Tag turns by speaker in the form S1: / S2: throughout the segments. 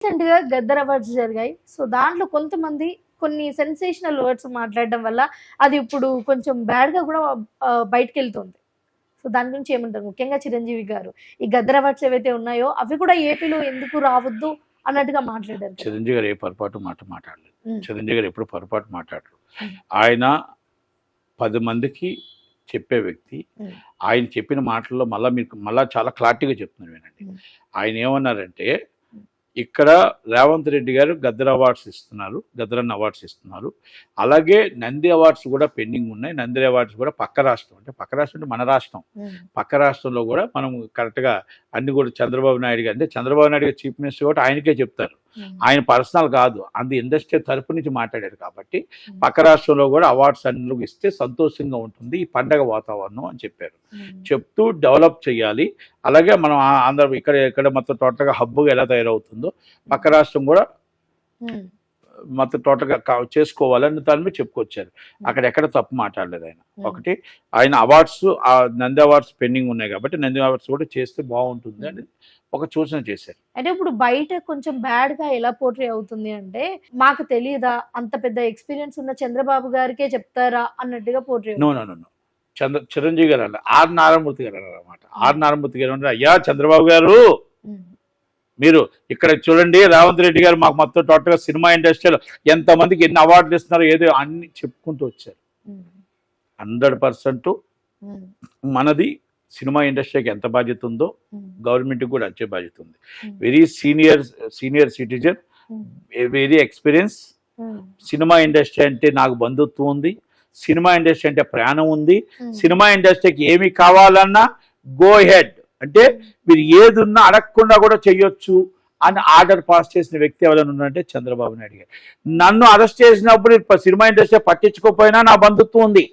S1: Recent గా Gaddar awards జరిగాయి. So దాంట్లో కొంతమంది కొన్ని సెన్సేషనల్ వర్డ్స్ మాట్లాడడం వల్ల అది ఇప్పుడు కొంచెం బ్యాడ్ గా కూడా బయటకెళ్తుంది. సో దాని గురించి ఏమంటారు? ముఖ్యంగా చిరంజీవి గారు ఈ గద్దర్ అవార్డ్స్ ఏవైతే ఉన్నాయో అవి కూడా ఏపీలో ఎందుకు రావద్దు అన్నట్టుగా మాట్లాడారు.
S2: చిరంజీవి గారు ఏ పొరపాటు మాట్లాడలేదు. చిరంజీవి గారు ఎప్పుడు పొరపాటు మాట్లాడరు.
S1: ఉమ్.
S2: ఆయన 10 మందికి చెప్పే వ్యక్తి. ఆయన చెప్పిన మాటల్లో మళ్ళా చాలా క్లారిటీగా చెప్తున్నారు వినండి. ఆయన ఏమన్నారంటే, ఇక్కడ రేవంత్ రెడ్డి గారు గద్దర్ అవార్డ్స్ ఇస్తున్నారు, గద్దరన్న అవార్డ్స్ ఇస్తున్నారు. అలాగే నంది అవార్డ్స్ కూడా పెండింగ్ ఉన్నాయి. నంది అవార్డ్స్ కూడా పక్క రాష్ట్రం అంటే మన రాష్ట్రం, పక్క రాష్ట్రంలో కూడా మనం కరెక్ట్గా అన్ని కూడా చంద్రబాబు నాయుడు గారు, అంటే చంద్రబాబు నాయుడు గారు చీఫ్ మినిస్టర్ కూడా ఆయనకే చెప్తారు. ఆయన పర్సనల్ కాదు, అంది ఇండస్ట్రీ తరపు నుంచి మాట్లాడారు కాబట్టి పక్క రాష్ట్రంలో కూడా అవార్డ్స్ అన్ని ఇస్తే సంతోషంగా ఉంటుంది ఈ పండగ వాతావరణం అని చెప్పారు. చెప్తూ డెవలప్ చేయాలి. అలాగే మనం అందరం ఇక్కడ మొత్తం టోటల్గా హబ్బుగా ఎలా తయారవుతుందో పక్క రాష్ట్రం కూడా మొత్తం టోటల్గా చేసుకోవాలని దాని మీద చెప్పుకొచ్చారు. అక్కడ ఎక్కడ తప్పు మాట్లాడలేదు ఆయన. ఒకటి, ఆయన అవార్డ్స్ నంది అవార్డ్స్ పెండింగ్ ఉన్నాయి కాబట్టి నంది అవార్డ్స్ కూడా చేస్తే బాగుంటుంది అని ఒక సూచన చేశారు.
S1: అంటే ఇప్పుడు బయట కొంచెం బ్యాడ్ గా ఎలా పోర్ట్రే అవుతుంది అంటే, మాకు తెలియదా, అంత పెద్ద ఎక్స్పీరియన్స్ ఉన్న చంద్రబాబు గారికే చెప్తారా అన్నట్టుగా పోర్ట్రే.
S2: నో చిరంజీవి గారు అన్న ఆర్ నారాయణమూర్తి గారు అన్నమాట. ఆర్ నారాయణమూర్తి గారు అంటే, అయ్యా చంద్రబాబు గారు మీరు ఇక్కడ చూడండి, రేవంత్ రెడ్డి గారు మాకు మొత్తం టోటల్గా సినిమా ఇండస్ట్రీలో ఎంతమందికి ఎన్ని అవార్డులు ఇస్తున్నారో ఏదో అన్ని చెప్పుకుంటూ వచ్చారు. 100% మనది సినిమా ఇండస్ట్రీకి ఎంత బాధ్యత ఉందో గవర్నమెంట్కి కూడా అంతే బాధ్యత ఉంది. Very senior citizen, very experience. Cinema industry అంటే నాకు బంధుత్వం ఉంది, సినిమా ఇండస్ట్రీ అంటే ప్రాణం ఉంది. సినిమా ఇండస్ట్రీకి ఏమి కావాలన్నా గో హెడ్ అంటే మీరు ఏది ఉన్నా అడగకుండా కూడా చెయ్యొచ్చు అని ఆర్డర్ పాస్ చేసిన వ్యక్తి ఎవరైనా ఉన్నారంటే చంద్రబాబు నాయుడు గారు. నన్ను అరెస్ట్ చేసినప్పుడు సినిమా ఇండస్ట్రీ పట్టించుకోకపోయినా నా బంధుత్వం ఉంది.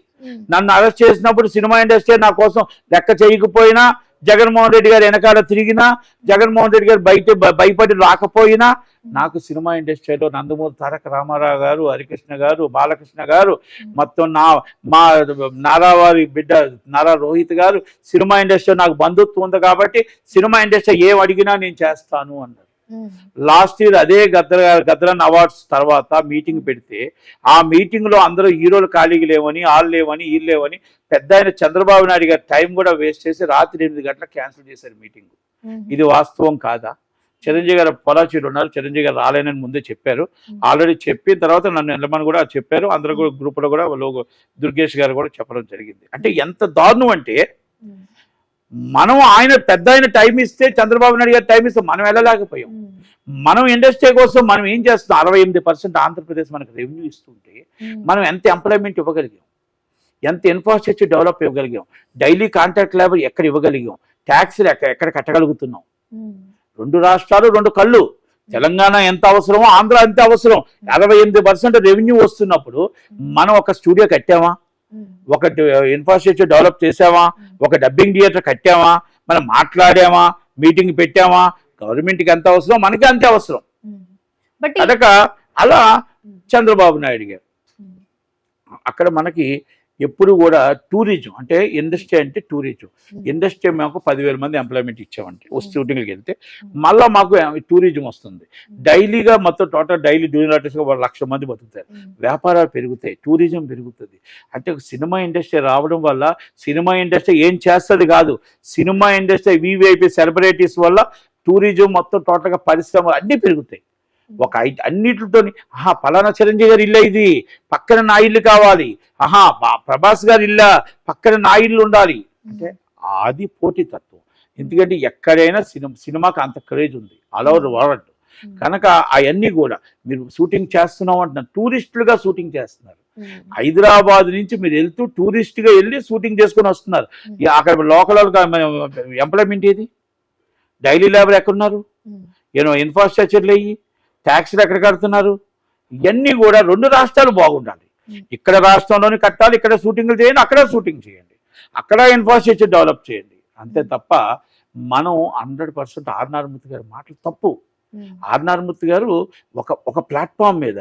S2: నన్ను అరెస్ట్ చేసినప్పుడు సినిమా ఇండస్ట్రీ నా కోసం లెక్క చేయకపోయినా, జగన్మోహన్ రెడ్డి గారు వెనకాల తిరిగినా, జగన్మోహన్ రెడ్డి గారు భయపడి రాకపోయినా, నాకు సినిమా ఇండస్ట్రీలో నందమూరి తారక రామారావు గారు, హరికృష్ణ గారు, బాలకృష్ణ గారు, మొత్తం మా నారా వారి బిడ్డ నారా రోహిత్ గారు, సినిమా ఇండస్ట్రీ నాకు బంధుత్వం ఉంది కాబట్టి సినిమా ఇండస్ట్రీ ఏం అడిగినా నేను చేస్తాను అన్నారు. లాస్ట్ ఇయర్ అదే గద్దరన్ అవార్డ్స్ తర్వాత మీటింగ్ పెడితే ఆ మీటింగ్ లో అందరూ హీరోలు ఖాళీగా లేవని, వాళ్ళు లేవని, వీళ్ళు లేవని పెద్ద ఆయన చంద్రబాబు నాయుడు గారు టైం కూడా వేస్ట్ చేసి రాత్రి 8 గంటలకు క్యాన్సిల్ చేశారు మీటింగ్. ఇది వాస్తవం కాదా? చిరంజీవి గారు పొలాచీలు ఉన్నారు, చిరంజీవి గారు రాలేనని ముందే చెప్పారు. ఆల్రెడీ చెప్పిన తర్వాత నన్ను వెళ్ళమని కూడా చెప్పారు. అందరూ కూడా గ్రూపులో కూడా దుర్గేష్ గారు కూడా చెప్పడం జరిగింది. అంటే ఎంత దారుణం అంటే, మనం పెద్ద ఆయన టైం ఇస్తే, చంద్రబాబు నాయుడు గారు టైం ఇస్తే మనం వెళ్ళలేకపోయాం. మనం ఇండస్ట్రీ కోసం మనం ఏం చేస్తున్నాం? 68% ఆంధ్రప్రదేశ్ మనకు రెవెన్యూ ఇస్తుంటే మనం ఎంత ఎంప్లాయ్మెంట్ ఇవ్వగలిగాం, ఎంత ఇన్ఫ్రాస్ట్రక్చర్ డెవలప్ ఇవ్వగలిగాం, డైలీ కాంట్రాక్ట్ లేబర్ ఎక్కడ ఇవ్వగలిగాం, ట్యాక్స్లు ఎక్కడ కట్టగలుగుతున్నాం. 2 రాష్ట్రాలు 2 కళ్ళు. తెలంగాణ ఎంత అవసరమో ఆంధ్ర అంతే అవసరం. 68% రెవెన్యూ వస్తున్నప్పుడు మనం ఒక స్టూడియో కట్టామా, ఒక ఇన్ఫ్రాస్ట్రక్చర్ డెవలప్ చేసామా, ఒక డబ్బింగ్ థియేటర్ కట్టామా, మనం మాట్లాడామా, మీటింగ్ పెట్టామా? గవర్నమెంట్కి ఎంత అవసరం మనకి అంతే అవసరం. అలా చంద్రబాబు నాయుడు గారు అక్కడ మనకి ఎప్పుడు కూడా టూరిజం అంటే ఇండస్ట్రీ అంటే టూరిజం. ఇండస్ట్రీ మాకు 10,000 మంది ఎంప్లాయ్మెంట్ ఇచ్చామంటే షూటింగ్కి వెళ్తే మళ్ళీ మాకు టూరిజం వస్తుంది. డైలీగా మొత్తం టోటల్ డైలీ జూనియర్ ఆర్టిస్ట్గా 1,00,000 మంది బతుకుతారు. వ్యాపారాలు పెరుగుతాయి, టూరిజం పెరుగుతుంది. అంటే సినిమా ఇండస్ట్రీ రావడం వల్ల సినిమా ఇండస్ట్రీ ఏం చేస్తుంది కాదు, సినిమా ఇండస్ట్రీ వివిఐపి సెలబ్రిటీస్ వల్ల టూరిజం మొత్తం టోటల్గా పరిశ్రమలు అన్నీ పెరుగుతాయి. ఒక అన్నిటితో పలానా చిరంజీవి గారి ఇల్లు ఇది, పక్కన నా ఇల్లు కావాలి, ప్రభాస్ గారి ఇల్లు పక్కన నా ఇల్లు ఉండాలి అంటే అది పోటీతత్వం. ఎందుకంటే ఎక్కడైనా సినిమాకి అంత క్రేజ్ ఉంది ఆల్ ఓవర్ వరల్డ్. కనుక అవన్నీ కూడా మీరు షూటింగ్ చేస్తున్నాం అంటున్నారు, టూరిస్టులుగా షూటింగ్ చేస్తున్నారు. హైదరాబాద్ నుంచి మీరు వెళ్తూ టూరిస్ట్గా వెళ్ళి షూటింగ్ చేసుకొని వస్తున్నారు. అక్కడ లోకల్ ఎంప్లాయ్మెంట్ ఏది, డైలీ లేబర్ ఎక్కడున్నారు, ఇన్ఫ్రాస్ట్రక్చర్లు అయ్యి ట్యాక్స్లు ఎక్కడ కడుతున్నారు? ఇవన్నీ కూడా 2 రాష్ట్రాలు బాగుండాలి. ఇక్కడ రాష్ట్రంలోనే కట్టాలి, ఇక్కడ షూటింగ్లు చేయండి, అక్కడ షూటింగ్ చేయండి, అక్కడ ఇన్ఫ్రాస్ట్రక్చర్ డెవలప్ చేయండి. అంతే తప్ప మనం 100% ఆర్ నారాయణమూర్తి గారి మాటలు తప్పు. ఆర్ నారాయణమూర్తి గారు ఒక ప్లాట్ఫామ్ మీద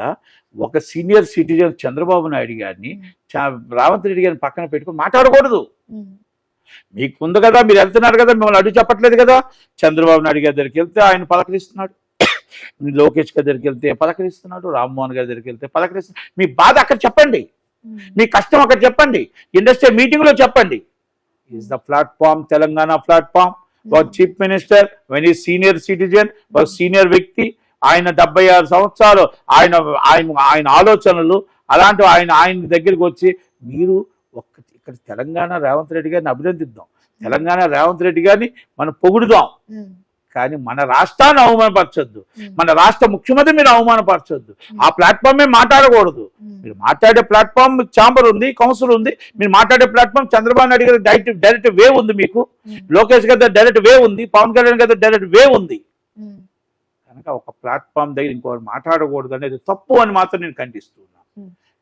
S2: ఒక సీనియర్ సిటిజన్ చంద్రబాబు నాయుడు గారిని రేవంత్ రెడ్డి గారిని పక్కన పెట్టుకుని మాట్లాడకూడదు. మీకు ఉంది కదా, మీరు వెళ్తున్నారు కదా, మిమ్మల్ని అడ్డు చెప్పట్లేదు కదా. చంద్రబాబు నాయుడు గారి దగ్గరికి వెళ్తే ఆయన పలకరిస్తున్నాడు, లోకేష్ గారి దగ్గరికి వెళ్తే పలకరిస్తున్నాడు, రామ్మోహన్ గారి దగ్గరికి వెళ్తే పలకరిస్తున్నాడు. మీ బాధ అక్కడ చెప్పండి, మీ కష్టం అక్కడ చెప్పండి, ఇండస్ట్రీ మీటింగ్ లో చెప్పండి. Is the platform, Telangana platform. ఒక chief minister, very senior citizen, ఒక సీనియర్ వ్యక్తి, ఆయన 76 సంవత్సరాలు, ఆయన ఆయన ఆయన ఆలోచనలు అలాంటి ఆయన దగ్గరికి వచ్చి మీరు ఇక్కడ తెలంగాణ రేవంత్ రెడ్డి గారిని అభినందిద్దాం, తెలంగాణ రేవంత్ రెడ్డి గారిని మనం పొగుడుదాం, కానీ మన రాష్ట్రాన్ని అవమానపరచొద్దు, మన రాష్ట్ర ముఖ్యమంత్రి మీరు అవమానపరచొద్దు. ఆ ప్లాట్ఫామే మాట్లాడకూడదు. మీరు మాట్లాడే ప్లాట్ఫామ్ ఛాంబర్ ఉంది, కౌన్సిల్ ఉంది. మీరు మాట్లాడే ప్లాట్ఫామ్ చంద్రబాబు నాయుడు గారి డైరెక్ట్ వే ఉంది, మీకు లోకేష్ గారి డైరెక్ట్ వే ఉంది, పవన్ కళ్యాణ్ గారి డైరెక్ట్ వే ఉంది. కనుక ఒక ప్లాట్ఫామ్ దగ్గర ఇంకోటి మాట్లాడకూడదు అనేది తప్పు అని మాత్రం నేను ఖండిస్తున్నాను.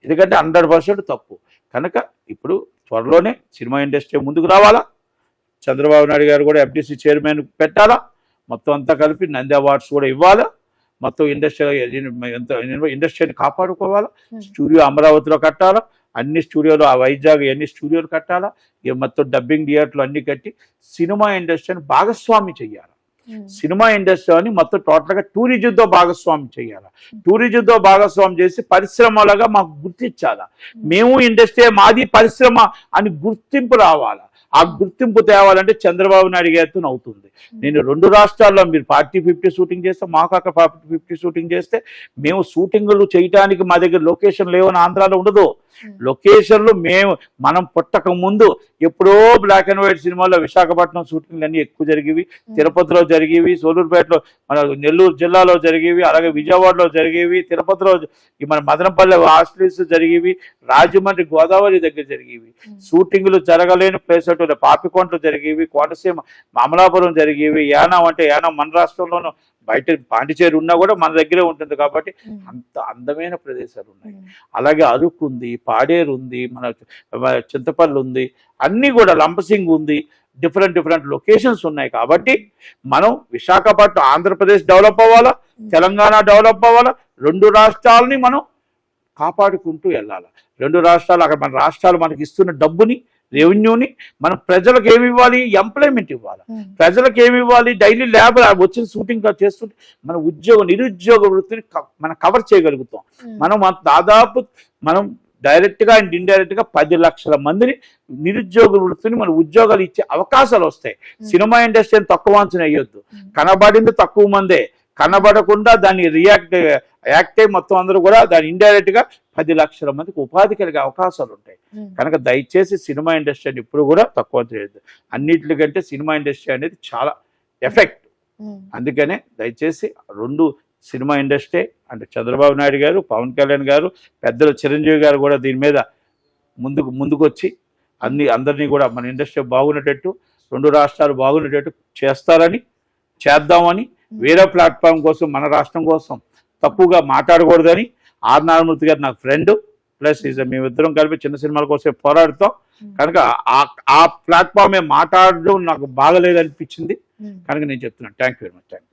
S2: ఎందుకంటే 100% తప్పు. కనుక ఇప్పుడు త్వరలోనే సినిమా ఇండస్ట్రీ ముందుకు రావాలా, చంద్రబాబు నాయుడు గారు కూడా FDC చైర్మన్ పెట్టాలా, మొత్తం అంతా కలిపి నంది అవార్డ్స్ కూడా ఇవ్వాలా, మొత్తం ఇండస్ట్రీని కాపాడుకోవాలా, స్టూడియో అమరావతిలో కట్టాలా, అన్ని స్టూడియోలు వైజాగ్ అన్ని స్టూడియోలు కట్టాలా, మొత్తం డబ్బింగ్ థియేటర్లు అన్ని కట్టి సినిమా ఇండస్ట్రీని భాగస్వామి చెయ్యాలి. సినిమా ఇండస్ట్రీని మొత్తం టోటల్గా టూరిజంతో భాగస్వామి చేయాలి. టూరిజంతో భాగస్వామి చేసి పరిశ్రమలుగా మాకు గుర్తించాలా, మేము ఇండస్ట్రీ మాది పరిశ్రమ అని గుర్తింపు రావాలా. ఆ గుర్తింపు తేవాలంటే చంద్రబాబు నాయుడు గారితో అవుతుంది. నేను 2 రాష్ట్రాల్లో మీరు 40-50 షూటింగ్ చేస్తే, మాకు అక్కడ 40-50 షూటింగ్ చేస్తే, మేము షూటింగ్లు చేయడానికి మా దగ్గర లొకేషన్ లేవని ఆంధ్రాలో ఉండదు. లొకేషన్లు మనం పుట్టక ముందు ఎప్పుడో బ్లాక్ అండ్ వైట్ సినిమాల్లో విశాఖపట్నం షూటింగ్లు అన్నీ ఎక్కువ జరిగేవి, తిరుపతిలో జరిగేవి, సోలూరుపేటలో మన నెల్లూరు జిల్లాలో జరిగేవి, అలాగే విజయవాడలో జరిగేవి, తిరుపతిలో మన మదనపల్లి హాస్టల్స్ జరిగేవి, రాజమండ్రి గోదావరి దగ్గర జరిగేవి. షూటింగ్లు జరగలేని ప్లేస్ అంటే పాపికొండలు జరిగేవి, కోనసీమ అమలాపురం జరిగేవి, యానం అంటే యానం మన రాష్ట్రంలోనూ, బయట పాండిచేరి ఉన్నా కూడా మన దగ్గరే ఉంటుంది కాబట్టి అంత అందమైన ప్రదేశాలు ఉన్నాయి. అలాగే అరకు ఉంది, పాడేరు ఉంది, మన చింతపల్లి ఉంది, అన్నీ కూడా లంబసింగ్ ఉంది, డిఫరెంట్ లొకేషన్స్ ఉన్నాయి. కాబట్టి మనం విశాఖపట్నం ఆంధ్రప్రదేశ్ డెవలప్ అవ్వాలా, తెలంగాణ డెవలప్ అవ్వాలా, 2 రాష్ట్రాలని మనం కాపాడుకుంటూ వెళ్ళాలి. 2 రాష్ట్రాలు అక్కడ మన రాష్ట్రాలు మనకి ఇస్తున్న డబ్బుని, రెవెన్యూని మనం ప్రజలకు ఏమి ఇవ్వాలి, ఎంప్లాయ్మెంట్ ఇవ్వాలి. ప్రజలకు ఏమి ఇవ్వాలి, డైలీ లేబర్ వచ్చిన షూటింగ్ చేస్తుంటే మన నిరుద్యోగ వృత్తిని మనం కవర్ చేయగలుగుతాం. దాదాపు మనం డైరెక్ట్గా అండ్ ఇండైరెక్ట్గా 10 లక్షల మందిని నిరుద్యోగ వృత్తిని మన ఉద్యోగాలు ఇచ్చే అవకాశాలు వస్తాయి. సినిమా ఇండస్ట్రీని తక్కువ అంచనా వేయొద్దు. కనబడింది తక్కువ మందే, కనబడకుండా దాన్ని యాక్ట్ అయ్యి మొత్తం అందరూ కూడా దాని ఇండైరెక్ట్గా 10 లక్షల మందికి ఉపాధి కలిగే అవకాశాలు ఉంటాయి. కనుక దయచేసి సినిమా ఇండస్ట్రీని ఇప్పుడు కూడా తక్కువ చేయొద్దు. అన్నిటికంటే సినిమా ఇండస్ట్రీ అనేది చాలా ఎఫెక్ట్. అందుకనే దయచేసి 2 సినిమా ఇండస్ట్రీ అంటే చంద్రబాబు నాయుడు గారు, పవన్ కళ్యాణ్ గారు, పెద్దలు చిరంజీవి గారు కూడా దీని మీద ముందుకు వచ్చి అందరినీ కూడా మన ఇండస్ట్రీ బాగునేటట్టు, 2 రాష్ట్రాలు బాగునేటట్టు చేద్దామని, వేరే ప్లాట్ఫామ్ కోసం మన రాష్ట్రం కోసం తప్పుగా మాట్లాడకూడదని, ఆర్ నారాయణమూర్తి గారు నాకు ఫ్రెండ్ ప్లస్ మేమిద్దరం కలిపి చిన్న సినిమాల కోసం పోరాడుతాం. కనుక ఆ ప్లాట్ఫామే మాట్లాడడం నాకు బాగలేదనిపించింది. కనుక నేను చెప్తున్నాను. Thank you very much.